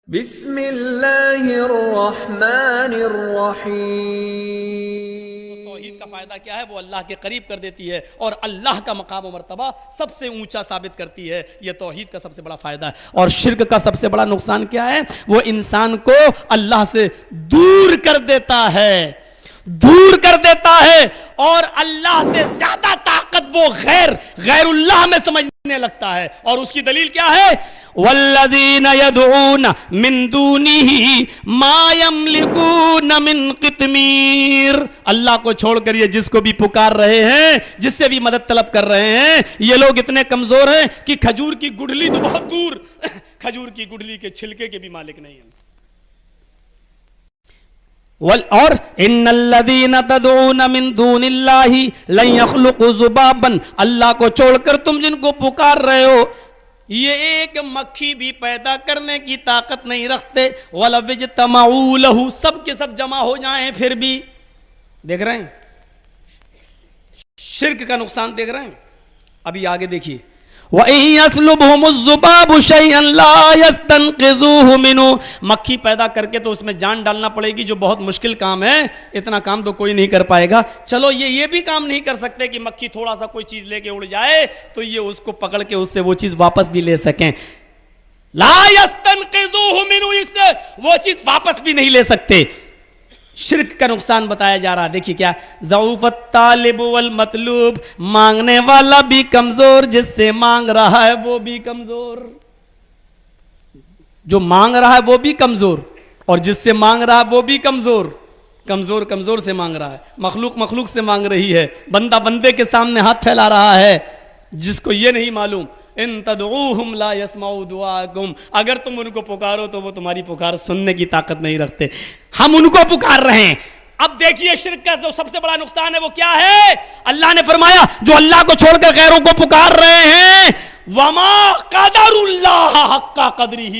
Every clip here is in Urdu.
بسم اللہ الرحمن الرحیم۔ توحید کا فائدہ کیا ہے؟ وہ اللہ کے قریب کر دیتی ہے اور اللہ کا مقام و مرتبہ سب سے اونچا ثابت کرتی ہے۔ یہ توحید کا سب سے بڑا فائدہ ہے۔ اور شرک کا سب سے بڑا نقصان کیا ہے؟ وہ انسان کو اللہ سے دور کر دیتا ہے، دور کر دیتا ہے، اور اللہ سے زیادہ طاقت وہ غیر اللہ میں سمجھنے لگتا ہے۔ اور اس کی دلیل کیا ہے؟ والذین یدعون من دونہ ما یملکون من قطمیر۔ اللہ کو چھوڑ کر یہ جس کو بھی پکار رہے ہیں، جس سے بھی مدد طلب کر رہے ہیں، یہ لوگ اتنے کمزور ہیں کہ کھجور کی گٹھلی تو بہت دور، کھجور کی گٹھلی کے چھلکے کے بھی مالک نہیں ہیں۔ اور ان الذین تدعون من دون اللہ لن یخلقوا ذبابا، اللہ کو چھوڑ کر تم جن کو پکار رہے ہو یہ ایک مکھی بھی پیدا کرنے کی طاقت نہیں رکھتے۔ وَلَوِ اجْتَمَعُوا لَهُ، سب کے سب جمع ہو جائیں پھر بھی۔ دیکھ رہے ہیں شرک کا نقصان؟ دیکھ رہے ہیں؟ ابھی آگے دیکھیے، وَإِن يَسْلُبْهُمُ الذُّبَابُ شَيْئًا لَا يَسْتَنْقِذُوهُ مِنْهُ، مکھی پیدا کر کے تو اس میں جان ڈالنا پڑے گی، جو بہت مشکل کام ہے۔ اتنا کام تو کوئی نہیں کر پائے گا۔ چلو یہ بھی کام نہیں کر سکتے کہ مکھی تھوڑا سا کوئی چیز لے کے اڑ جائے تو یہ اس کو پکڑ کے اس سے وہ چیز واپس بھی لے سکیں۔ لا يَسْتَنْقِذُوهُ مِنْهُ، اس سے وہ چیز واپس بھی نہیں لے سکتے۔ شرک کا نقصان بتایا جا رہا، دیکھیے کیا، ضعف الطالب والمطلوب، مانگنے والا بھی کمزور، جس سے مانگ رہا ہے وہ بھی کمزور۔ جو مانگ رہا ہے وہ بھی کمزور اور جس سے مانگ رہا ہے وہ بھی کمزور۔ کمزور سے مانگ رہا ہے، مخلوق سے مانگ رہی ہے، بندہ بندے کے سامنے ہاتھ پھیلا رہا ہے، جس کو یہ نہیں معلوم ان تدعوہم لا یسمعوا دعاءکم، اگر تم ان کو پکارو تو وہ تمہاری پکار سننے کی طاقت نہیں رکھتے۔ ہم ان کو پکار رہے ہیں۔ اب دیکھیے شرک کا جو سب سے بڑا نقصان ہے وہ کیا ہے؟ اللہ نے فرمایا جو اللہ کو چھوڑ کر غیروں کو پکار رہے ہیں، وما قدر اللہ حق قدرہ،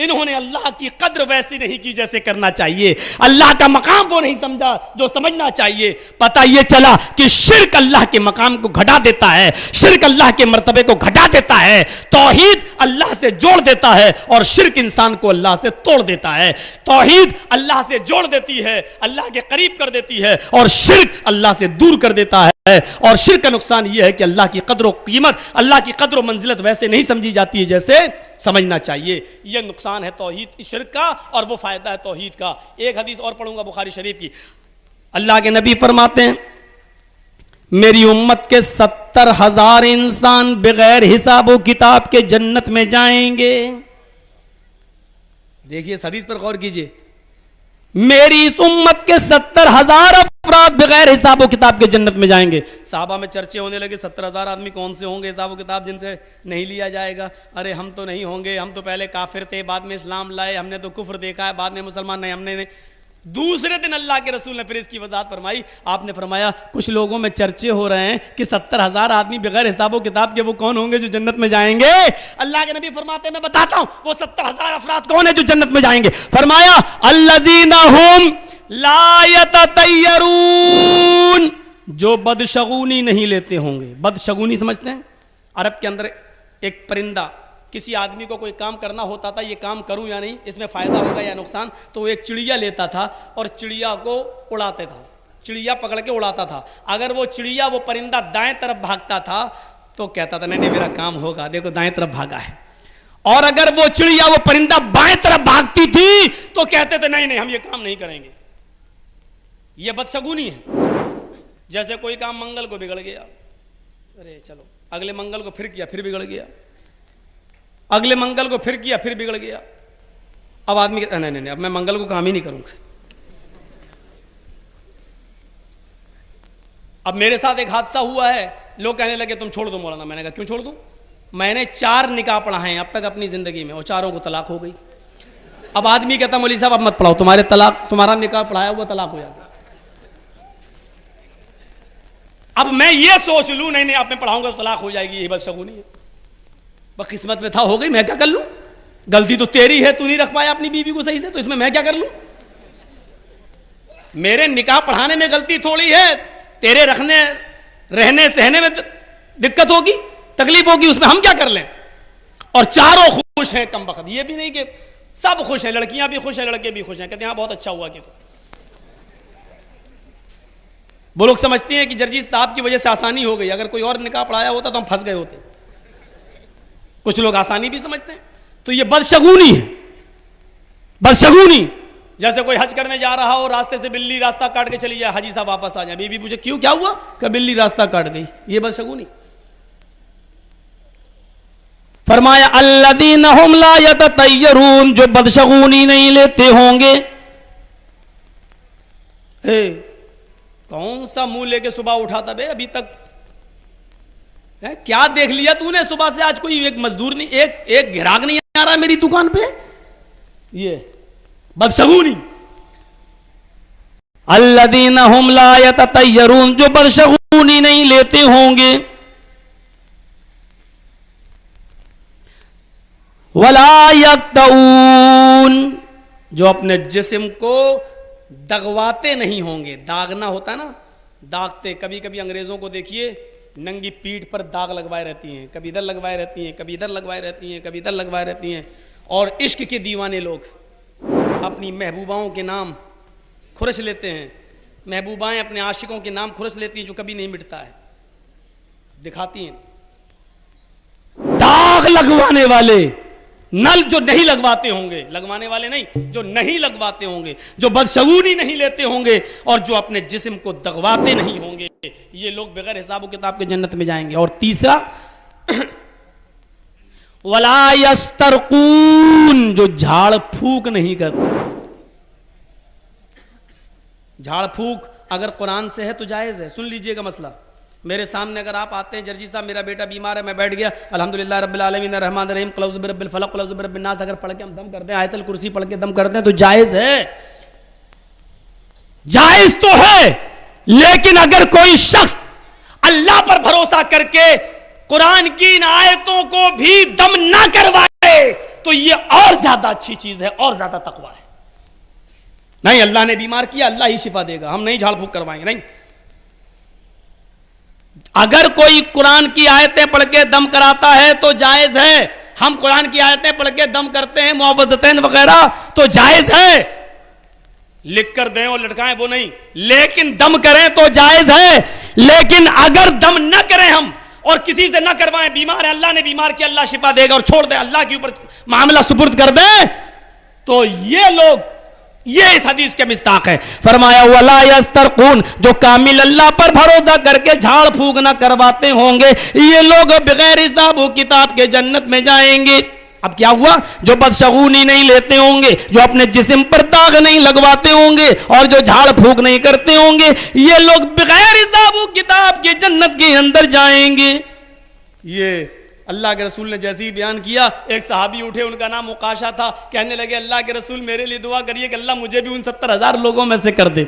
انہوں نے اللہ کی قدر ویسی نہیں کی جیسے کرنا چاہیے، اللہ کا مقام وہ نہیں سمجھا جو سمجھنا چاہیے۔ پتہ یہ چلا کہ شرک اللہ کے مقام کو گھٹا دیتا ہے، شرک اللہ کے مرتبے کو گھٹا دیتا ہے، توحید اللہ سے جوڑ دیتا ہے اور شرک انسان کو اللہ سے توڑ دیتا ہے۔ توحید اللہ سے جوڑ دیتی ہے، اللہ کے قریب کر دیتی ہے، اور شرک اللہ سے دور کر دیتا ہے۔ اور شرک کا نقصان یہ ہے کہ اللہ کی قدر و قیمت، اللہ کی قدر و منزلت ویسے نہیں سمجھی جاتی ہے جیسے سمجھنا چاہیے۔ یہ نقصان ہے توحید شرک کا اور وہ فائدہ ہے توحید کا۔ ایک حدیث اور پڑھوں گا بخاری شریف کی۔ اللہ کے نبی فرماتے ہیں میری امت کے 70,000 انسان بغیر حساب و کتاب کے جنت میں جائیں گے۔ دیکھیے اس حدیث پر غور کیجئے، میری اس امت کے 70,000 افراد بغیر حساب و کتاب کے جنت میں جائیں گے۔ صحابہ میں چرچے ہونے لگے 70,000 آدمی کون سے ہوں گے حساب و کتاب جن سے نہیں لیا جائے گا؟ ارے ہم تو نہیں ہوں گے، ہم تو پہلے کافر تھے، بعد میں اسلام لائے، ہم نے تو کفر دیکھا ہے، بعد میں مسلمان نہیں، ہم نے نہیں۔ دوسرے دن اللہ کے رسول نے پھر اس کی وضاحت فرمائی۔ آپ نے فرمایا کچھ لوگوں میں چرچے ہو رہے ہیں کہ 70,000 آدمی بغیر حساب و کتاب کے وہ کون ہوں گے جو جنت میں جائیں گے؟ اللہ کے نبی فرماتے ہیں میں بتاتا ہوں وہ 70,000 افراد کون ہیں جو جنت میں جائیں گے۔ فرمایا الذین ھم لا یتطیرون، جو بدشگونی نہیں لیتے ہوں گے۔ بدشگونی سمجھتے ہیں؟ عرب کے اندر ایک پرندہ، کسی آدمی کو کوئی کام کرنا ہوتا تھا، یہ کام کروں یا نہیں، اس میں فائدہ ہوگا یا نقصان، تو وہ ایک چڑیا لیتا تھا اور چڑیا کو اڑاتے تھا، چڑیا پکڑ کے اڑاتا تھا۔ اگر وہ چڑیا، وہ پرندہ دائیں طرف بھاگتا تھا تو کہتا تھا نہیں نہیں میرا کام ہوگا، دیکھو دائیں طرف بھاگا ہے۔ اور اگر وہ چڑیا، وہ پرندہ بائیں طرف بھاگتی تھی تو کہتے تھے نہیں نہیں ہم یہ کام نہیں کریں گے۔ یہ بدشگونی ہے۔ جیسے کوئی کام منگل کو بگڑ گیا، ارے چلو اگلے منگل کو پھر کیا، پھر بگڑ گیا، اگلے منگل کو پھر کیا، پھر بگڑ گیا۔ اب آدمی کہتا نہیں اب میں منگل کو کام ہی نہیں کروں گا۔ اب میرے ساتھ ایک حادثہ ہوا ہے، لوگ کہنے لگے تم چھوڑ دو مولانا۔ میں نے کہا کیوں چھوڑ دوں؟ میں نے 4 نکاح پڑھائے ہیں اب تک اپنی زندگی میں اور چاروں کو طلاق ہو گئی۔ اب آدمی کہتا مولوی صاحب اب مت پڑھاؤ، تمہارا نکاح پڑھایا ہوا طلاق ہو جاتا۔ اب میں یہ سوچ لوں نہیں اب میں پڑھاؤں گا تو طلاق ہو جائے گی، یہ بدشگونی ہے۔ قسمت میں تھا ہو گئی، میں کیا کر لوں؟ غلطی تو تیری ہے، تو نہیں رکھ پایا اپنی بیوی کو صحیح سے، تو اس میں میں کیا کر لوں؟ میرے نکاح پڑھانے میں غلطی تھوڑی ہے، تیرے رہنے سہنے میں دقت ہوگی، تکلیف ہوگی، اس میں ہم کیا کر لیں؟ اور چاروں خوش ہیں کم بخت۔ یہ بھی نہیں کہ سب خوش ہیں, لڑکیاں بھی خوش ہیں, لڑکے بھی خوش ہیں, کہتے ہیں ہاں بہت اچھا ہوا. کہ تو وہ لوگ سمجھتے ہیں کہ جرجیت صاحب کی وجہ سے آسانی ہو گئی, اگر کوئی اور نکاح پڑھایا ہوتا تو ہم پھنس گئے ہوتے. کچھ لوگ آسانی بھی سمجھتے ہیں. تو یہ بدشگونی ہے, بدشگونی. جیسے کوئی حج کرنے جا رہا ہو, راستے سے بلی راستہ کاٹ کے چلی جائے, حاجی صاحب واپس آ جائیں, بیوی پوچھے کیوں, کیا ہوا, کہ بلی راستہ کاٹ گئی. یہ بدشگونی. فرمایا الذین هم لا یتطیرون, جو بدشگونی نہیں لیتے ہوں گے. کون سا منہ لے کے صبح اٹھا تھا بے ابھی تک, کیا دیکھ لیا تو نے صبح سے, آج کوئی ایک مزدور نہیں, ایک گراہک نہیں آ رہا میری دکان پہ. یہ بدشگونی. الذین هم لا یتطیرون, جو بدشگونی نہیں لیتے ہوں گے. ولا یقطعون, جو اپنے جسم کو دغواتے نہیں ہوں گے. داغنا ہوتا ہے نا, داغتے. کبھی کبھی انگریزوں کو دیکھیے ننگی پیٹھ پر داغ لگوائے رہتی ہیں, کبھی ادھر لگوائے رہتی ہیں, کبھی ادھر لگوائے رہتی ہیں, کبھی ادھر لگوائے رہتی ہیں. اور عشق کے دیوانے لوگ اپنی محبوباؤں کے نام کھرچ لیتے ہیں, محبوبائیں اپنے عاشقوں کے نام کھرچ لیتی ہیں, جو کبھی نہیں مٹتا ہے, دکھاتی ہیں. داغ لگوانے والے, نل جو نہیں لگواتے ہوں گے, لگوانے والے نہیں, جو نہیں لگواتے ہوں گے, جو بدشگونی نہیں لیتے ہوں گے, اور جو اپنے جسم کو دغواتے نہیں ہوں گے, یہ لوگ بغیر حساب و کتاب کے جنت میں جائیں گے. اور تیسرا ولا یسترقون, جو جھاڑ پھونک نہیں کرتے. جھاڑ پھونک اگر قرآن سے ہے تو جائز ہے. سن لیجئے گا مسئلہ. میرے سامنے اگر آپ آتے ہیں, جرجی صاحب میرا بیٹا بیمار ہے, میں بیٹھ گیا, الحمدللہ رب العالمین الرحمن الرحیم قل اعوذ برب الفلق قل اعوذ برب الناس, اگر پڑھ کے ہم دم کرتے ہیں, آیت الکرسی پڑھ کے دم کرتے ہیں, تو جائز ہے. جائز تو ہے, لیکن اگر کوئی شخص اللہ پر بھروسہ کر کے قرآن کی ان آیتوں کو بھی دم نہ کروائے, تو یہ اور زیادہ اچھی چیز ہے, اور زیادہ تقویٰ ہے. نہیں, اللہ نے بیمار کیا, اللہ ہی شفا دے گا, ہم نہیں جھاڑ پھونک کروائیں گے. نہیں, اگر کوئی قرآن کی آیتیں پڑھ کے دم کراتا ہے تو جائز ہے. ہم قرآن کی آیتیں پڑھ کے دم کرتے ہیں, معوذتین وغیرہ, تو جائز ہے. لکھ کر دیں اور لٹکائیں وہ نہیں, لیکن دم کریں تو جائز ہے. لیکن اگر دم نہ کریں ہم, اور کسی سے نہ کروائیں, بیمار ہے, اللہ نے بیمار کیا, اللہ شفا دے گا, اور چھوڑ دیں, اللہ کے اوپر معاملہ سپرد کر دیں, تو یہ لوگ, یہ اس حدیث کے مصداق ہے. فرمایا ولا یسترقون, جو کامل اللہ پر بھروسہ کر کے جھاڑ پھونک نہ کرواتے ہوں گے, یہ لوگ بغیر حساب و کتاب کے جنت میں جائیں گے. اب کیا ہوا, جو بدشگونی نہیں لیتے ہوں گے, جو اپنے جسم پر داغ نہیں لگواتے ہوں گے, اور جو جھاڑ پھونک نہیں کرتے ہوں گے, یہ لوگ بغیر حساب و کتاب کے جنت کے اندر جائیں گے. یہ اللہ کے رسول نے جیسے ہی بیان کیا, ایک صحابی اٹھے, ان کا نام عکاشہ تھا, کہنے لگے اللہ کے رسول میرے لیے دعا کریے کہ اللہ مجھے بھی ان 70,000 لوگوں میں سے کر دے,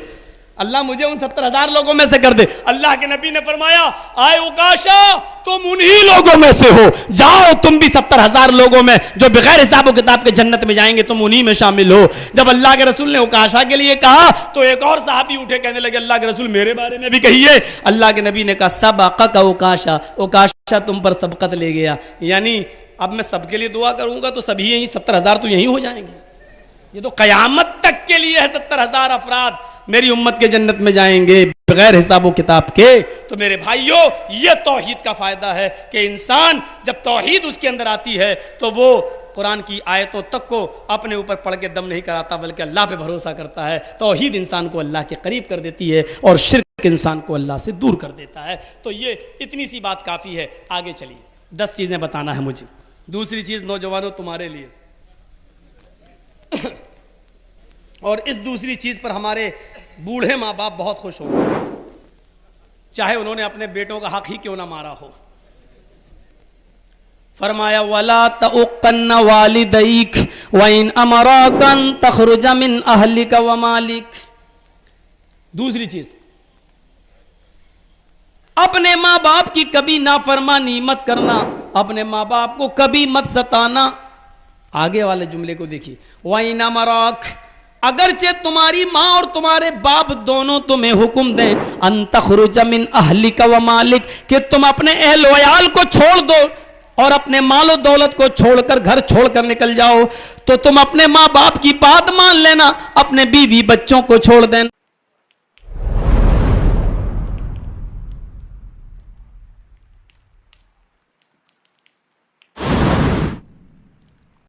اللہ مجھے ان 70,000 لوگوں میں سے کر دے. اللہ کے نبی نے فرمایا آئے عکاشہ, تم انہی لوگوں میں سے ہو, جاؤ تم بھی 70,000 لوگوں میں جو بغیر حساب و کتاب کے جنت میں جائیں گے, تم انہی میں شامل ہو. جب اللہ کے رسول نے عکاشہ کے لیے کہا, تو ایک اور صحابی اٹھے, کہنے لگے اللہ کے رسول میرے بارے میں بھی کہیے. اللہ کے نبی نے کہا سبقک عکاشہ, عکاشہ تم پر سبقت لے گیا. یعنی اب میں سب کے لیے دعا کروں گا تو سبھی یہیں 70,000 تو یہیں ہو جائیں گے. یہ تو قیامت تک کے لیے ہے, 70,000 افراد میری امت کے جنت میں جائیں گے بغیر حساب و کتاب کے. تو میرے بھائیوں, یہ توحید کا فائدہ ہے کہ انسان جب توحید اس کے اندر آتی ہے, تو وہ قرآن کی آیتوں تک کو اپنے اوپر پڑھ کے دم نہیں کراتا, بلکہ اللہ پہ بھروسہ کرتا ہے. توحید انسان کو اللہ کے قریب کر دیتی ہے, اور شرک انسان کو اللہ سے دور کر دیتا ہے. تو یہ اتنی سی بات کافی ہے. آگے چلیے, 10 چیزیں بتانا ہے مجھے. دوسری چیز نوجوانوں تمہارے لیے, اور اس دوسری چیز پر ہمارے بوڑھے ماں باپ بہت خوش ہوں گے, چاہے انہوں نے اپنے بیٹوں کا حق ہی کیوں نہ مارا ہو. فرمایا وَلَا تَعُقَّنَّ وَالِدَيْكَ وَإِنْ أَمَرَاكَ أَن تَخْرُجَ مِنْ أَهْلِكَ وَمَالِكَ. دوسری چیز, اپنے ماں باپ کی کبھی نافرمانی مت کرنا, اپنے ماں باپ کو کبھی مت ستانا. آگے والے جملے کو دیکھیے, وَإِنْ أَمَرَاكَ, اگرچہ تمہاری ماں اور تمہارے باپ دونوں تمہیں حکم دیں, ان تخرج من اہلک و مالک, کہ تم اپنے اہل و عیال کو چھوڑ دو, اور اپنے مال و دولت کو چھوڑ کر گھر چھوڑ کر نکل جاؤ تو تم اپنے ماں باپ کی بات مان لینا, اپنے بیوی بچوں کو چھوڑ دینا.